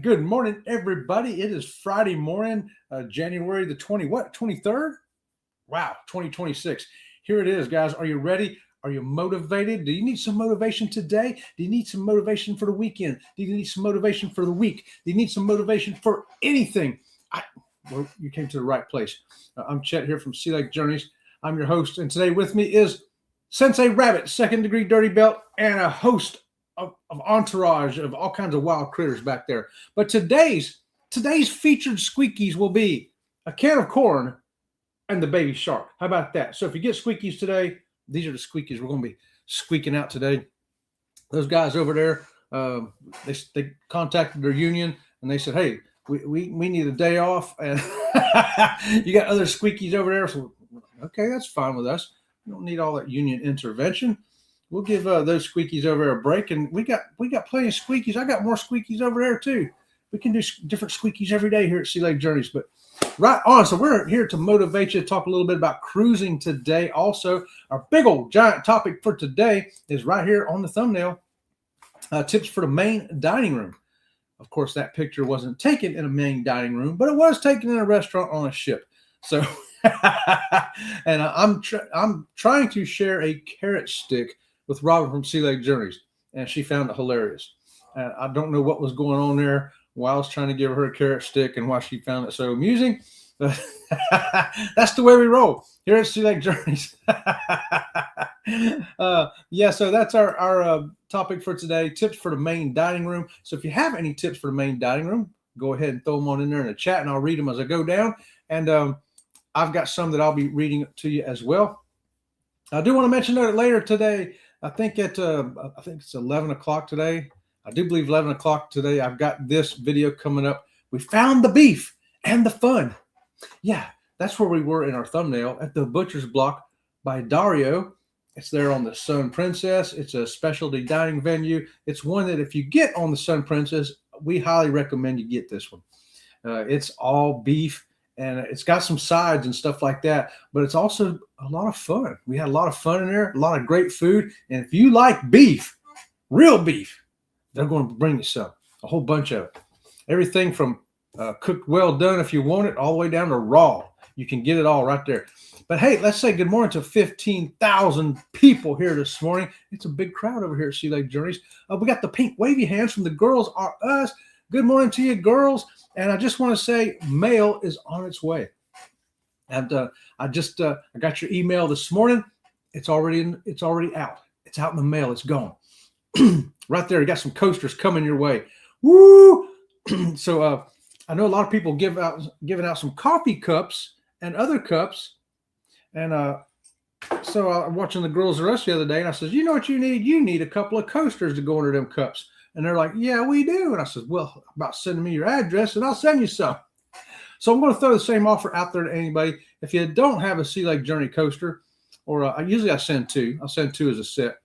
Good morning, everybody. It is Friday morning, January the 23rd? Wow, 2026. Here it is, guys. Are you ready? Are you motivated? Do you need some motivation today? Do you need some motivation for the weekend? Do you need some motivation for the week? Do you need some motivation for anything? Well, you came to the right place. I'm Chet here from Sea Lake Journeys. I'm your host, and today with me is Sensei Rabbit, second-degree dirty belt, and a host of entourage of all kinds of wild critters back there. But today's featured squeakies will be a can of corn and the baby shark. How about that? So if you get squeakies today, these are the squeakies we're going to be squeaking out today. Those guys over there, they contacted their union and they said, hey, we need a day off, and you got other squeakies over there. So okay, that's fine with us. We don't need all that union intervention. We'll give those squeakies over there a break, and we got plenty of squeakies. I got more squeakies over there too. We can do different squeakies every day here at Sea Lake Journeys. But right on, so we're here to motivate you to talk a little bit about cruising today. Also, our big old giant topic for today is right here on the thumbnail. Tips for the main dining room. Of course, that picture wasn't taken in a main dining room, but it was taken in a restaurant on a ship. So, and I'm trying to share a carrot stick with Robin from Sea Lake Journeys, and she found it hilarious. I don't know what was going on there while I was trying to give her a carrot stick and why she found it so amusing. But that's the way we roll here at Sea Lake Journeys. So that's our topic for today, tips for the main dining room. So if you have any tips for the main dining room, go ahead and throw them on in there in the chat, and I'll read them as I go down. And I've got some that I'll be reading to you as well. I do want to mention that later today, I think it's 11 o'clock today. I do believe 11 o'clock today. I've got this video coming up. We found the beef and the fun. Yeah, that's where we were in our thumbnail at the Butcher's Block by Dario. It's there on the Sun Princess. It's a specialty dining venue. It's one that if you get on the Sun Princess, we highly recommend you get this one. It's all beef, and it's got some sides and stuff like that, but it's also a lot of fun. We had a lot of fun in there, a lot of great food. And if you like beef, real beef, they're going to bring you some, a whole bunch of it. Everything from cooked well done if you want it, all the way down to raw. You can get it all right there. But hey, let's say good morning to 15,000 people here this morning. It's a big crowd over here at Sea Lake Journeys. We got the pink wavy hands from the Girls Are Us. Good morning to you, girls. And I just want to say mail is on its way. And I got your email this morning. It's already out. It's out in the mail. It's gone. Right there, you got some coasters coming your way. Woo! So I know a lot of people giving out some coffee cups and other cups. And so I was watching the Girls Are Us the other day, and I said, you know what you need? You need a couple of coasters to go under them cups. And they're like, yeah, we do. And I said, well, about sending me your address, and I'll send you some. So I'm going to throw the same offer out there to anybody. If you don't have a Sea Lake Journey coaster, or usually I send two. I'll send two as a set.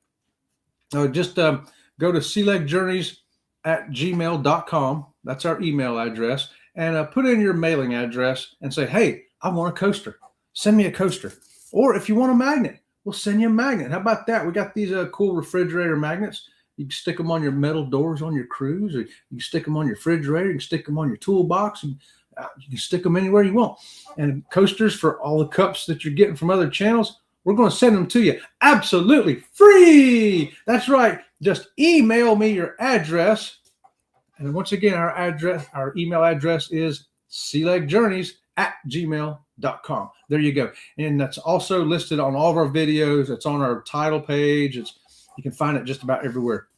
Just go to sealakejourneys@gmail.com. That's our email address. And put in your mailing address and say, hey, I want a coaster. Send me a coaster. Or if you want a magnet, we'll send you a magnet. How about that? We got these cool refrigerator magnets. You can stick them on your metal doors on your cruise, or you can stick them on your refrigerator. You can stick them on your toolbox, and you can stick them anywhere you want. And coasters for all the cups that you're getting from other channels, we're going to send them to you absolutely free. That's right. Just email me your address. And once again, our email address is sealakejourneys@gmail.com. There you go. And that's also listed on all of our videos. It's on our title page. You can find it just about everywhere.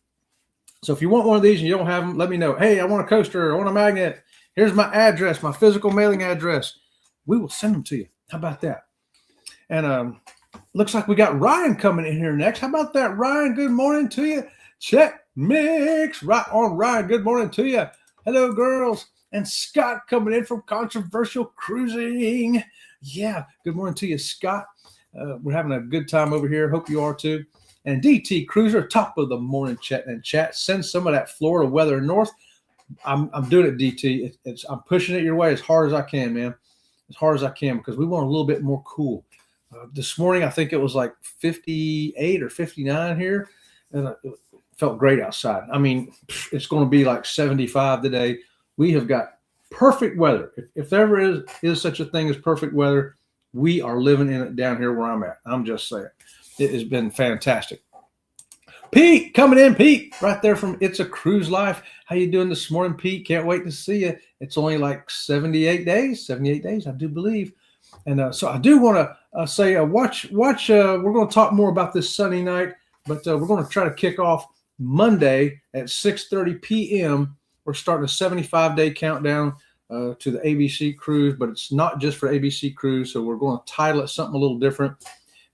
So if you want one of these and you don't have them, let me know. Hey, I want a coaster. I want a magnet. Here's my address, my physical mailing address. We will send them to you. How about that? And looks like we got Ryan coming in here next. How about that, Ryan? Good morning to you. Check mix. Right on, Ryan. Good morning to you. Hello, girls. And Scott coming in from Controversial Cruising. Yeah, good morning to you, Scott. We're having a good time over here. Hope you are too. And DT Cruiser, top of the morning chat and chat. Send some of that Florida weather north. I'm doing it, DT. I'm pushing it your way as hard as I can, man. As hard as I can, because we want a little bit more cool. This morning, I think it was like 58 or 59 here. And it felt great outside. I mean, it's going to be like 75 today. We have got perfect weather. If there ever is such a thing as perfect weather, we are living in it down here where I'm at. I'm just saying. It has been fantastic. Pete, coming in, Pete, right there from It's a Cruise Life. How you doing this morning, Pete? Can't wait to see you. It's only like 78 days, I do believe. And so I do want to say, watch. We're going to talk more about this Sunday night, but we're going to try to kick off Monday at 6:30 p.m. We're starting a 75-day countdown to the ABC cruise, but it's not just for ABC cruise. So we're going to title it something a little different.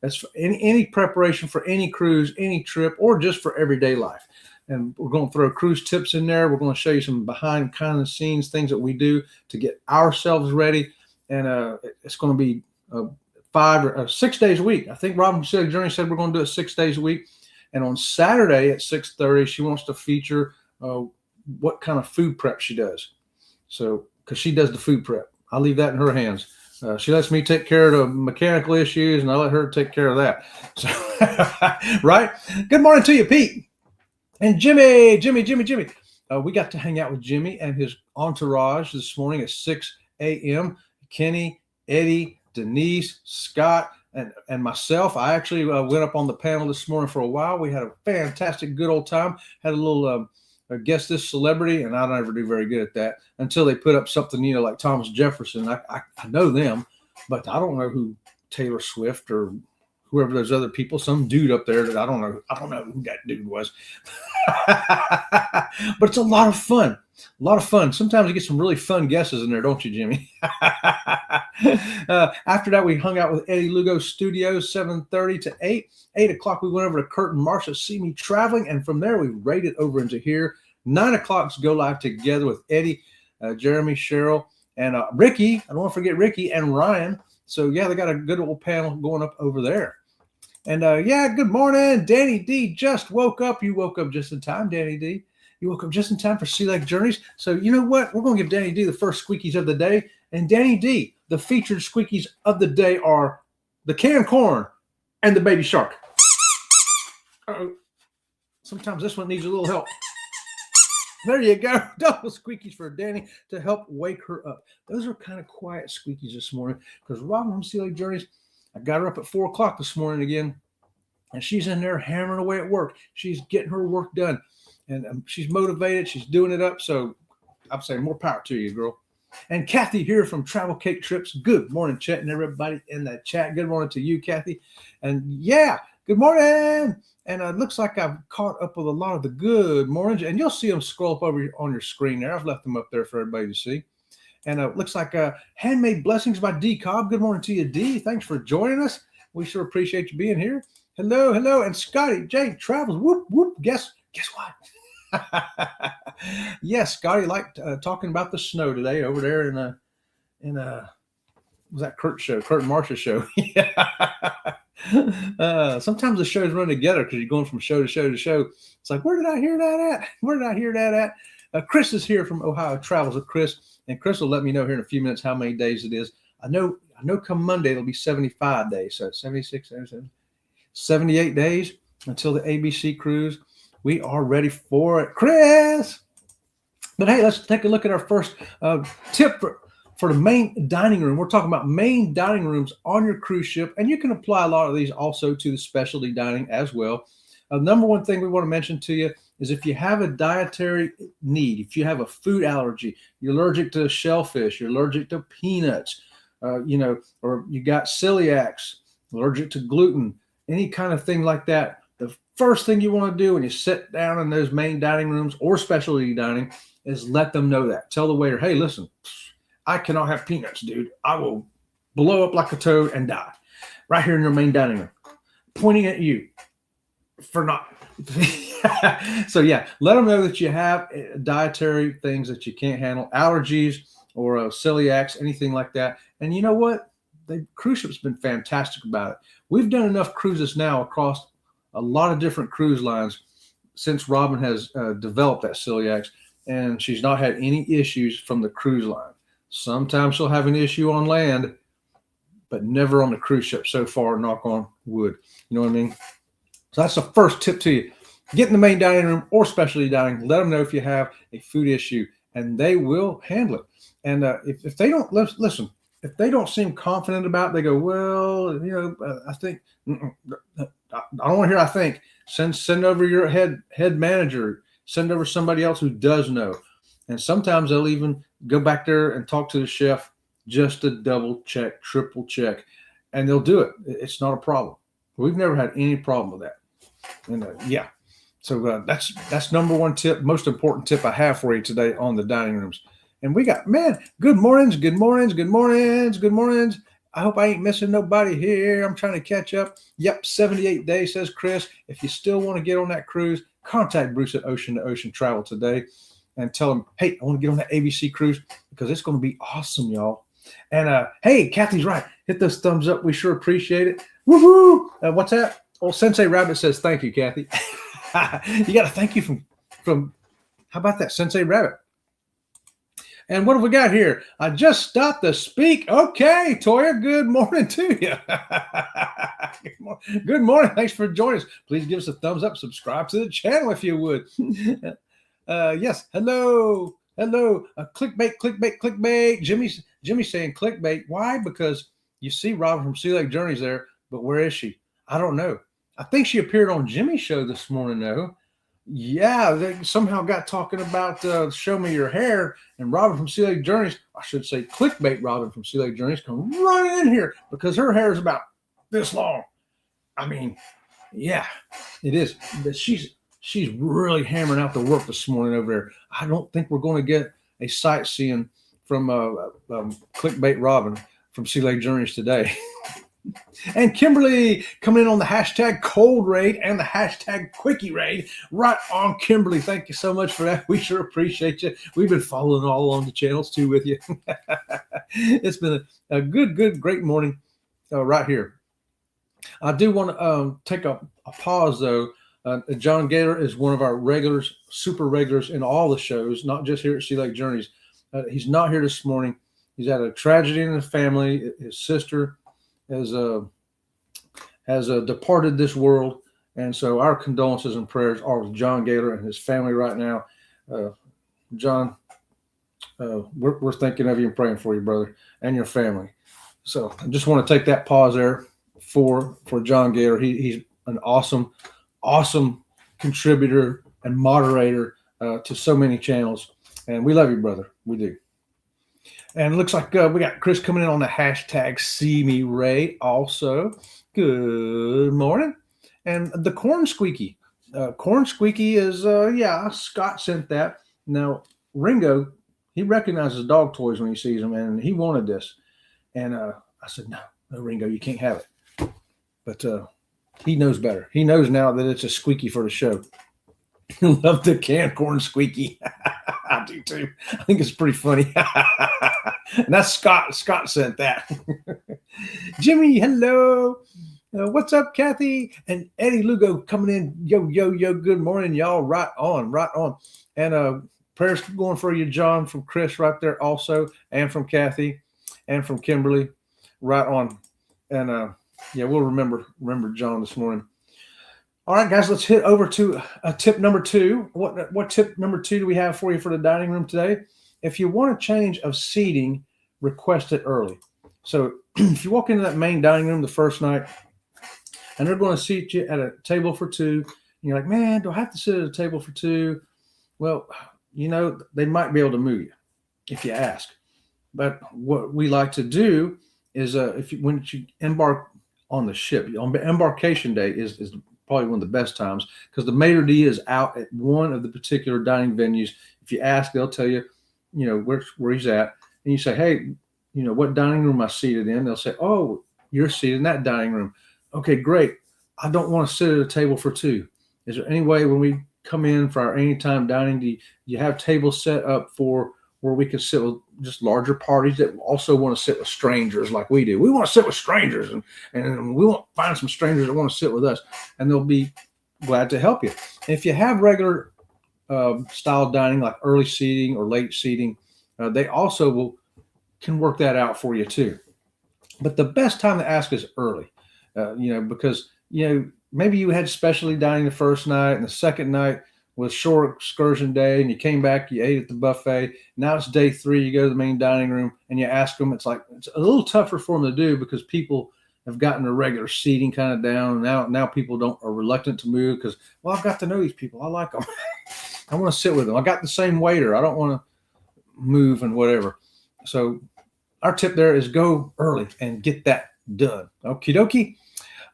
That's for any preparation for any cruise, any trip, or just for everyday life. And we're going to throw cruise tips in there. We're going to show you some behind kind of scenes, things that we do to get ourselves ready. And it's going to be 5 or 6 days a week. I think Robin Journey said we're going to do it 6 days a week. And on Saturday at 6:30, she wants to feature what kind of food prep she does. So, because she does the food prep, I'll leave that in her hands. She lets me take care of the mechanical issues, and I let her take care of that. So, right? Good morning to you, Pete. And Jimmy. We got to hang out with Jimmy and his entourage this morning at 6 a.m. Kenny, Eddie, Denise, Scott, and myself. I actually went up on the panel this morning for a while. We had a fantastic, good old time. Had a little guess this celebrity, and I never do very good at that until they put up something, like Thomas Jefferson. I know them, but I don't know who Taylor Swift or whoever those other people, some dude up there that I don't know who that dude was. But it's a lot of fun. Sometimes you get some really fun guesses in there, don't you, Jimmy? After that, we hung out with Eddie Lugo Studios, 7:30 to 8. 8 o'clock, we went over to Kurt and Marsha, See Me Traveling. And from there, we raided over into here. 9 o'clock's Go Live Together with Eddie, Jeremy, Cheryl, and Ricky. I don't want to forget Ricky and Ryan. So, yeah, they got a good old panel going up over there. And, good morning. Danny D just woke up. You woke up just in time, Danny D. You woke up just in time for Sea Lake Journeys. So you know what? We're going to give Danny D the first squeakies of the day. And Danny D, the featured squeakies of the day are the canned corn and the baby shark. Uh-oh. Sometimes this one needs a little help. There you go. Double squeakies for Danny to help wake her up. Those are kind of quiet squeakies this morning because Robin from Sea Lake Journeys, I got her up at 4 o'clock this morning again, and she's in there hammering away at work. She's getting her work done, and she's motivated. She's doing it up. So I'm saying more power to you, girl. And Kathy here from Travel Cake Trips. Good morning, Chet, and everybody in that chat. Good morning to you, Kathy. And good morning. And it looks like I've caught up with a lot of the good mornings, and you'll see them scroll up over on your screen there. I've left them up there for everybody to see. And it looks like Handmade Blessings by D. Cobb. Good morning to you, D. Thanks for joining us. We sure appreciate you being here. Hello. And Scotty J. Travels. Whoop, whoop. Guess what? Yes, Scotty liked talking about the snow today over there in was that Kurt and Marsha show? Yeah. Sometimes the shows run together because you're going from show to show to show. It's like, where did I hear that at? Chris is here from Ohio Travels with Chris, and Chris will let me know here in a few minutes how many days it is. I know come Monday it'll be 75 days, so 76, 77, 78 days until the ABC cruise. We are ready for it, Chris. But hey, let's take a look at our first tip for the main dining room. We're talking about main dining rooms on your cruise ship, and you can apply a lot of these also to the specialty dining as well. Number one thing we want to mention to you is if you have a dietary need, if you have a food allergy, you're allergic to shellfish, you're allergic to peanuts, or you got celiacs, allergic to gluten, any kind of thing like that, the first thing you want to do when you sit down in those main dining rooms or specialty dining is let them know that. Tell the waiter, hey, listen, I cannot have peanuts, dude. I will blow up like a toad and die right here in your main dining room, pointing at you for not. So, yeah, let them know that you have dietary things that you can't handle, allergies or celiacs, anything like that. And you know what? The cruise ship's been fantastic about it. We've done enough cruises now across a lot of different cruise lines since Robin has developed that celiacs, and she's not had any issues from the cruise line. Sometimes she'll have an issue on land, but never on the cruise ship so far, knock on wood. You know what I mean? So that's the first tip to you. Get in the main dining room or specialty dining. Let them know if you have a food issue. and they will handle it. And if they don't listen, if they don't seem confident about it, they go, well, I think I don't want to hear. I think send over your head manager, send over somebody else who does know. And sometimes they'll even go back there and talk to the chef just to double check, triple check, and they'll do it. It's not a problem. We've never had any problem with that. And yeah, so that's number one tip, most important tip I have for you today on the dining rooms. And we got, man, good mornings. I hope I ain't missing nobody here. I'm trying to catch up. Yep, 78 days, says Chris. If you still want to get on that cruise, contact Bruce at Ocean to Ocean Travel today and tell him, hey, I want to get on that ABC cruise because it's going to be awesome, y'all. And hey, Kathy's right. Hit those thumbs up. We sure appreciate it. Woohoo! What's that? Oh, Sensei Rabbit says, thank you, Kathy. You got a thank you from, how about that, Sensei Rabbit? And what have we got here? I just stopped to speak. Okay, Toya, good morning to you. Good morning. Thanks for joining us. Please give us a thumbs up. Subscribe to the channel if you would. Yes. Hello. Clickbait. Jimmy's saying clickbait. Why? Because you see Robin from Sea Lake Journeys there, but where is she? I don't know. I think she appeared on Jimmy's show this morning, though. Yeah, they somehow got talking about Show Me Your Hair, and Robin from Sea Lake Journeys, I should say clickbait Robin from Sea Lake Journeys, come running in here because her hair is about this long. I mean, yeah, it is. But she's really hammering out the work this morning over there. I don't think we're going to get a sightseeing from clickbait Robin from Sea Lake Journeys today. And Kimberly coming in on the hashtag cold raid and the hashtag quickie raid. Right on, Kimberly. Thank you so much for that. We sure appreciate you. We've been following all on the channels too with you. It's been a good, great morning right here. I do want to take a pause though. John Gailor is one of our regulars, super regulars in all the shows, not just here at Sea Lake Journeys. He's not here this morning. He's had a tragedy in the family. His sister has departed this world, and so our condolences and prayers are with John Gailor and his family right now. John, we're thinking of you and praying for you, brother, and your family. So I just want to take that pause there for John Gailor. He's an awesome contributor and moderator to so many channels, and we love you, brother. We do. And it looks like we got Chris coming in on the hashtag See Me Ray also. Good morning. And the Corn Squeaky. Corn Squeaky is, Scott sent that. Now, Ringo, he recognizes dog toys when he sees them, and he wanted this. And I said, no, Ringo, you can't have it. But he knows better. He knows now that it's a squeaky for the show. Love the canned corn squeaky. I do too. I think it's pretty funny. And that's Scott. Scott sent that. Jimmy, hello. What's up, Kathy? And Eddie Lugo coming in. Yo. Good morning, y'all. Right on. And prayers going for you, John, from Chris right there also, and from Kathy, and from Kimberly. Right on. And we'll remember John this morning. All right, guys, let's hit over to tip number 2. What tip number 2 do we have for you for the dining room today? If you want a change of seating, request it early. So if you walk into that main dining room the first night and they're going to seat you at a table for 2, and you're like, man, do I have to sit at a table for 2? Well, they might be able to move you if you ask. But what we like to do is when you embark on the ship, on embarkation day is probably one of the best times because the maitre d' is out at one of the particular dining venues. If you ask, they'll tell you, where he's at. And you say, hey, what dining room I seated in? They'll say, oh, you're seated in that dining room. Okay, great. I don't want to sit at a table for 2. Is there any way when we come in for our anytime dining, do you have tables set up for where we can sit with just larger parties that also want to sit with strangers like we do? We want to sit with strangers, and we want to find some strangers that want to sit with us, and they'll be glad to help you. And if you have regular style dining like early seating or late seating, they also can work that out for you too. But the best time to ask is early, because maybe you had specialty dining the first night, and the second night, was short excursion day, and you came back, you ate at the buffet. Now it's day 3. You go to the main dining room and you ask them. It's like it's a little tougher for them to do because people have gotten their regular seating kind of down. Now people are reluctant to move because, well, I've got to know these people. I like them. I want to sit with them. I got the same waiter. I don't want to move and whatever. So our tip there is go early and get that done. Okie dokie.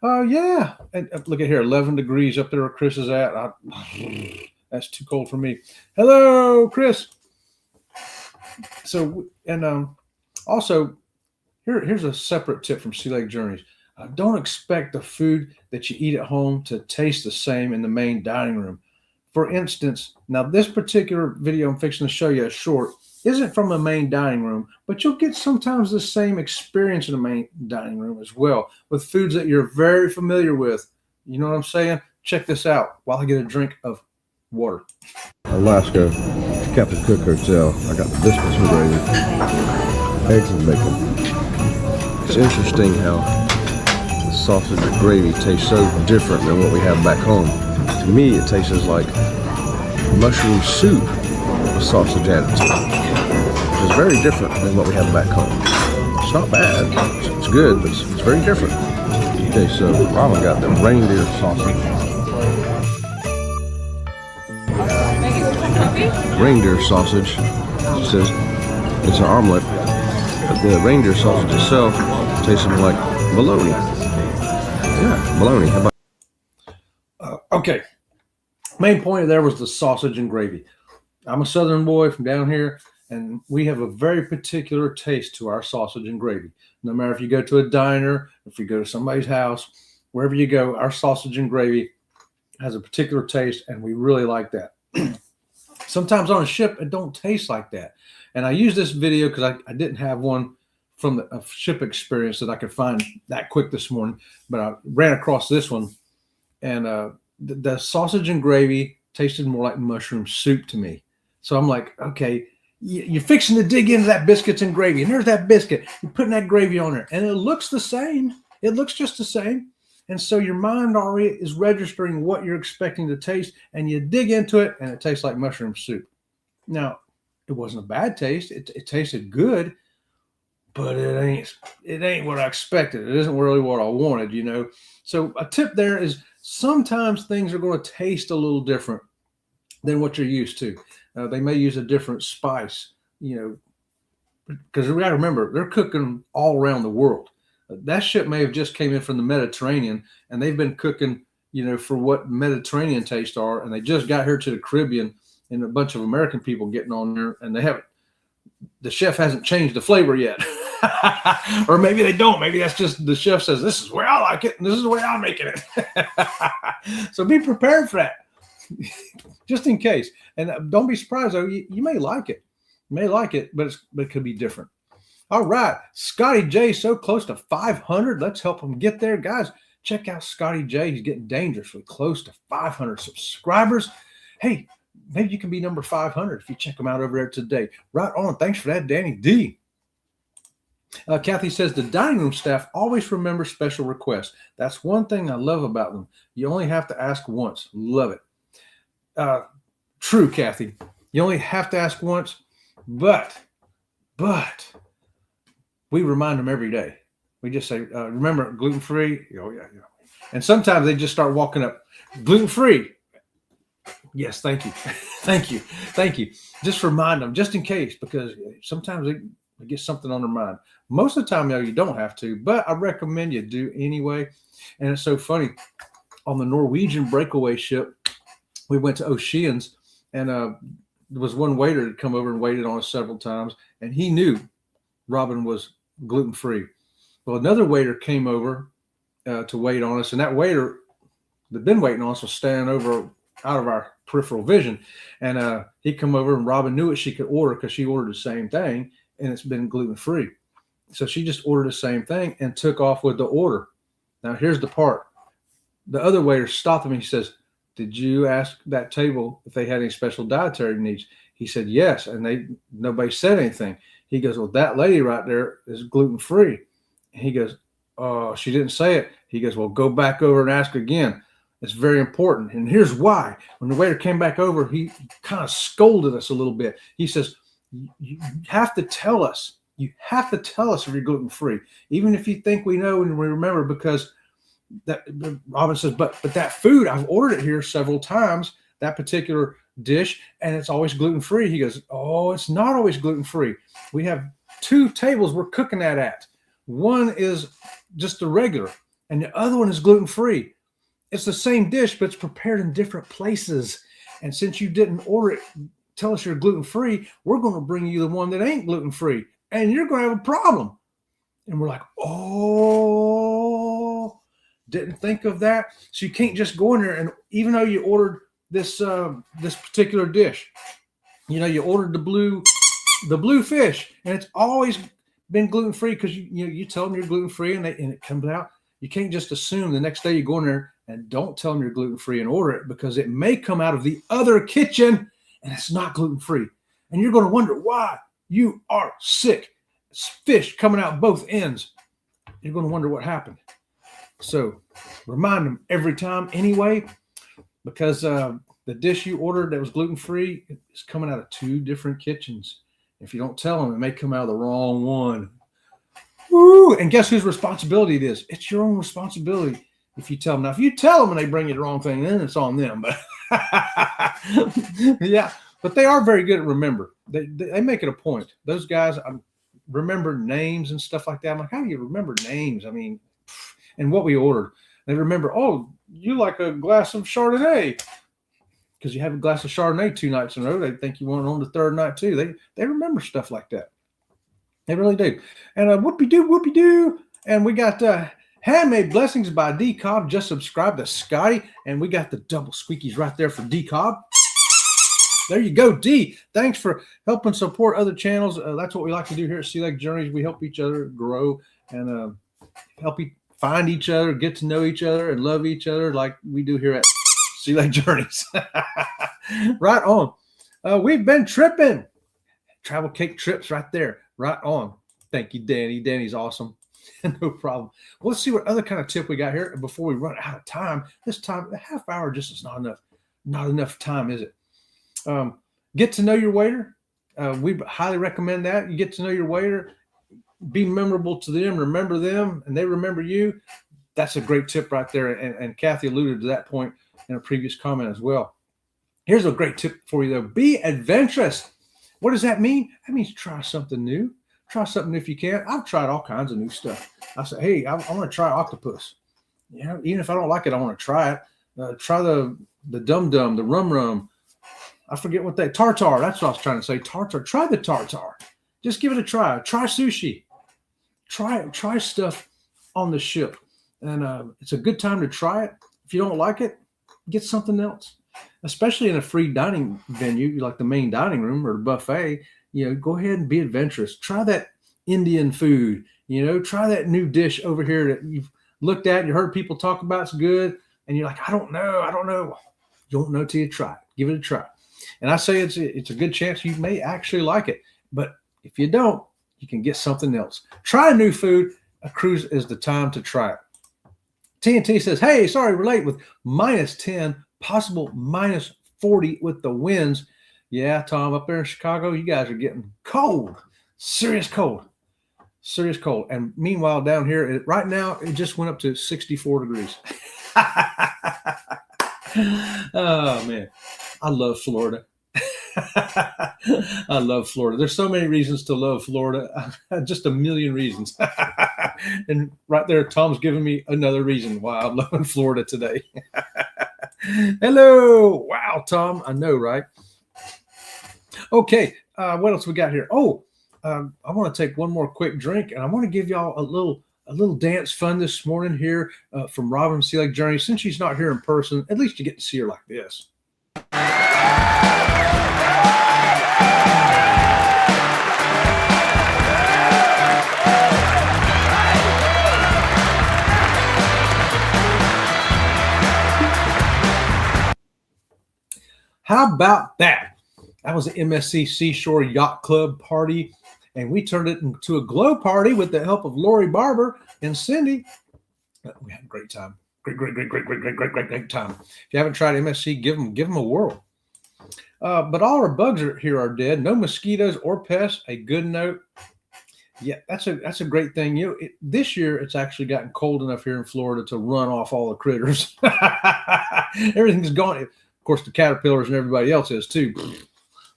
Yeah. And look at here, 11 degrees up there where Chris is at. That's too cold for me. Hello, Chris. So, and also, here's a separate tip from Sea Lake Journeys. Don't expect the food that you eat at home to taste the same in the main dining room. For instance, now this particular video I'm fixing to show you, a short, isn't from the main dining room, but you'll get sometimes the same experience in the main dining room as well with foods that you're very familiar with. You know what I'm saying? Check this out while I get a drink of water. Alaska, Captain Cook Hotel. I got the biscuits and gravy, eggs and bacon. It's interesting how the sausage and gravy tastes so different than what we have back home. To me, it tastes like mushroom soup with sausage added to it. It's very different than what we have back home. It's not bad. It's good, but it's very different. Okay, so Mama got the reindeer sausage. Reindeer sausage. It says it's an omelet, but the reindeer sausage itself tastes like bologna. Yeah, bologna. How about? Okay. Main point there was the sausage and gravy. I'm a Southern boy from down here, and we have a very particular taste to our sausage and gravy. No matter if you go to a diner, if you go to somebody's house, wherever you go, our sausage and gravy has a particular taste, and we really like that. Sometimes on a ship, it don't taste like that. And I use this video because I didn't have one from a ship experience that I could find that quick this morning, but I ran across this one, and the sausage and gravy tasted more like mushroom soup to me. So I'm like, okay, you're fixing to dig into that biscuits and gravy, and there's that biscuit. You're putting that gravy on there, and it looks the same. It looks just the same. And so your mind already is registering what you're expecting to taste, and you dig into it, and it tastes like mushroom soup. Now, it wasn't a bad taste. It tasted good, but it ain't what I expected. It isn't really what I wanted, you know. So a tip there is sometimes things are going to taste a little different than what you're used to. They may use a different spice, you know, because we got to remember, they're cooking all around the world. That ship may have just came in from the Mediterranean, and they've been cooking, you know, for what Mediterranean tastes are, and they just got here to the Caribbean, and a bunch of American people getting on there, and the chef hasn't changed the flavor yet. Or maybe they don't. Maybe that's just the chef says, this is where I like it, and this is the way I'm making it. So be prepared for that, just in case. And don't be surprised, though. You may like it. You may like it, but it could be different. All right. Scotty J, so close to 500. Let's help him get there. Guys, check out Scotty J. He's getting dangerously close to 500 subscribers. Hey, maybe you can be number 500 if you check him out over there today. Right on. Thanks for that, Danny D. Kathy says, the dining room staff always remember special requests. That's one thing I love about them. You only have to ask once. Love it. True, Kathy. You only have to ask once, but we remind them every day. We just say, remember, gluten-free? Oh, yeah. And sometimes they just start walking up, gluten-free. Yes, thank you. Thank you. Just remind them, just in case, because sometimes they get something on their mind. Most of the time, you don't have to, but I recommend you do anyway. And it's so funny. On the Norwegian breakaway ship, we went to Oceans, and there was one waiter that come over and waited on us several times, and he knew Robin was gluten-free. Well, another waiter came over to wait on us, and that waiter that had been waiting on us was standing over out of our peripheral vision, and he come over, and Robin knew what she could order because she ordered the same thing, and it's been gluten-free. So she just ordered the same thing and took off with the order. Now, here's the part. The other waiter stopped him, and he says, did you ask that table if they had any special dietary needs? He said, yes, and nobody said anything. He goes, well, that lady right there is gluten-free. He goes, oh, she didn't say it. He goes, well, go back over and ask again. It's very important. And here's why. When the waiter came back over, he kind of scolded us a little bit. He says, you have to tell us. You have to tell us if you're gluten-free, even if you think we know and we remember, because that Robin says, but that food, I've ordered it here several times, that particular dish, and it's always gluten-free. He goes, oh, it's not always gluten-free. We have 2 tables we're cooking that at. One is just the regular, and the other one is gluten-free. It's the same dish, but it's prepared in different places. And since you didn't order it, tell us you're gluten-free, we're going to bring you the one that ain't gluten-free, and you're going to have a problem. And we're like, oh, didn't think of that. So you can't just go in there, and even though you ordered this particular dish, you ordered the blue fish, and it's always been gluten-free because you tell them you're gluten-free, and it comes out. You can't just assume the next day you go in there and don't tell them you're gluten-free and order it, because it may come out of the other kitchen and it's not gluten-free. And you're going to wonder why you are sick. It's fish coming out both ends. You're going to wonder what happened. So remind them every time anyway, because the dish you ordered that was gluten-free is coming out of 2 different kitchens. If you don't tell them, it may come out of the wrong one. Woo! And guess whose responsibility it is? It's your own responsibility if you tell them. Now, if you tell them and they bring you the wrong thing, then it's on them. But yeah, but they are very good at remember. They make it a point. Those guys remember names and stuff like that. I'm like, how do you remember names? I mean, and what we ordered. They remember, oh, you like a glass of Chardonnay. Because you have a glass of Chardonnay 2 nights in a row. They think you want it on the 3rd night too. They remember stuff like that. They really do. And whoopie-doo. And we got Handmade Blessings by D. Cobb. Just subscribe to Scotty. And we got the double squeakies right there for D. Cobb. There you go, D. Thanks for helping support other channels. That's what we like to do here at Sea Lake Journeys. We help each other grow and help find each other, get to know each other, and love each other like we do here at Sea Lake Journeys. Right on. We've been tripping. Travel Cake Trips right there. Right on. Thank you, Danny. Danny's awesome. No problem. Well, let's see what other kind of tip we got here before we run out of time. This time, a half hour just is not enough. Not enough time, is it? Get to know your waiter. We highly recommend that. You get to know your waiter. Be memorable to them. Remember them, and they remember you. That's a great tip right there. And Kathy alluded to that point in a previous comment as well. Here's a great tip for you, though. Be adventurous. What does that mean? That means try something new. Try something if you can. I've tried all kinds of new stuff. I said, hey, I want to try octopus. Even if I don't like it, I want to try it. Try the dum-dum, the rum. I forget what tartar. That's what I was trying to say. Tartar. Try the tartar. Just give it a try. Try sushi. Try stuff on the ship. And it's a good time to try it. If you don't like it, get something else. Especially in a free dining venue, like the main dining room or the buffet, go ahead and be adventurous. Try that Indian food, try that new dish over here that you've looked at and you heard people talk about. It's good. And you're like, I don't know. You don't know till you try it. Give it a try. And I say it's a good chance you may actually like it. But if you don't, you can get something else. Try new food. A cruise is the time to try it. TNT says, hey, sorry, we're late with -10, possible -40 with the winds. Yeah, Tom, up there in Chicago, you guys are getting cold. Serious cold. And meanwhile, down here, right now, it just went up to 64 degrees. Oh, man. I love Florida. I love Florida. There's so many reasons to love Florida. Just a million reasons. And right there, Tom's giving me another reason why I'm loving Florida today. Hello. Wow, Tom. I know, right? Okay. What else we got here? I want to take one more quick drink, and I want to give y'all a little dance fun this morning here from Robin Sea Lake Journey. Since she's not here in person, at least you get to see her like this. How about that? That was an MSC Seashore Yacht Club party, and we turned it into a glow party with the help of Lori Barber and Cindy. We had a great time. Great time. If you haven't tried MSC, give them a whirl. But all our bugs here are dead. No mosquitoes or pests. A good note. Yeah, that's a great thing. You know, this year it's actually gotten cold enough here in Florida to run off all the critters. Everything's gone. Of course, the caterpillars and everybody else is too.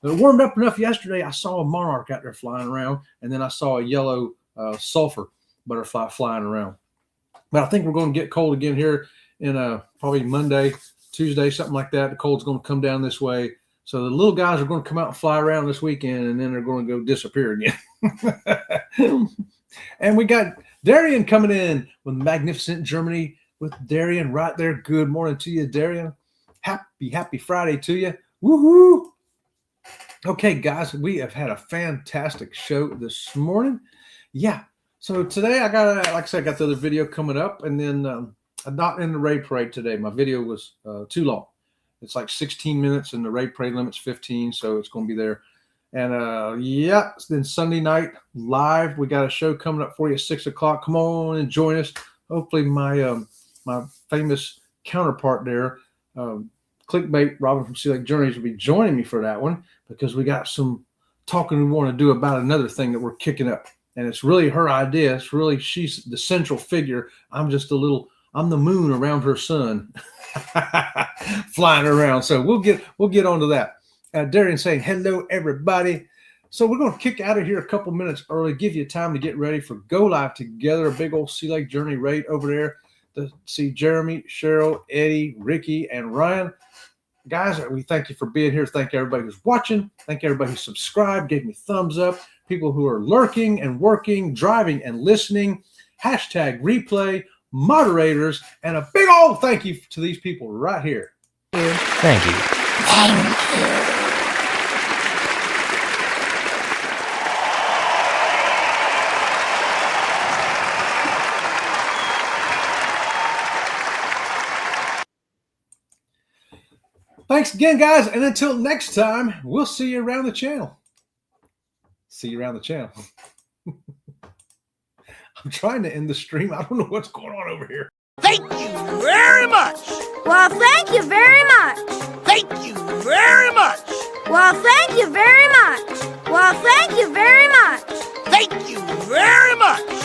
It warmed up enough yesterday. I saw a monarch out there flying around, and then I saw a yellow sulfur butterfly flying around. But I think we're going to get cold again here in probably Monday, Tuesday, something like that. The cold's going to come down this way. So the little guys are going to come out and fly around this weekend, and then they're going to go disappear again. And we got Darian coming in with magnificent Germany with Darian right there. Good morning to you, Darian. Happy Friday to you. Woohoo! Okay, guys, we have had a fantastic show this morning. Yeah. So today I got the other video coming up, and then I'm not in the raid parade today. My video was too long. It's like 16 minutes, and the raid parade limit's 15, so it's going to be there. And yeah, then Sunday night live, we got a show coming up for you at 6 o'clock. Come on and join us. Hopefully, my famous counterpart there, Clickbait Robin from Sea Lake Journeys, will be joining me for that one, because we got some talking we want to do about another thing that we're kicking up. And it's really her idea. It's really, she's the central figure. I'm the moon around her sun flying around. So we'll get onto that. Darian saying, hello, everybody. So we're going to kick out of here a couple minutes early, give you time to get ready for Go Live Together, a big old Sea Lake Journey raid over there to see Jeremy, Cheryl, Eddie, Ricky, and Ryan. Guys, we thank you for being here. Thank everybody who's watching. Thank everybody who subscribed, gave me thumbs up. People who are lurking and working, driving and listening. Hashtag replay, moderators, and a big old thank you to these people right here. Thank you. Thank you. Thanks again, guys. And until next time, we'll see you around the channel. See you around the channel. I'm trying to end the stream. I don't know what's going on over here. Thank you very much. Well, thank you very much. Thank you very much. Well, thank you very much. Well, thank you very much. Thank you very much.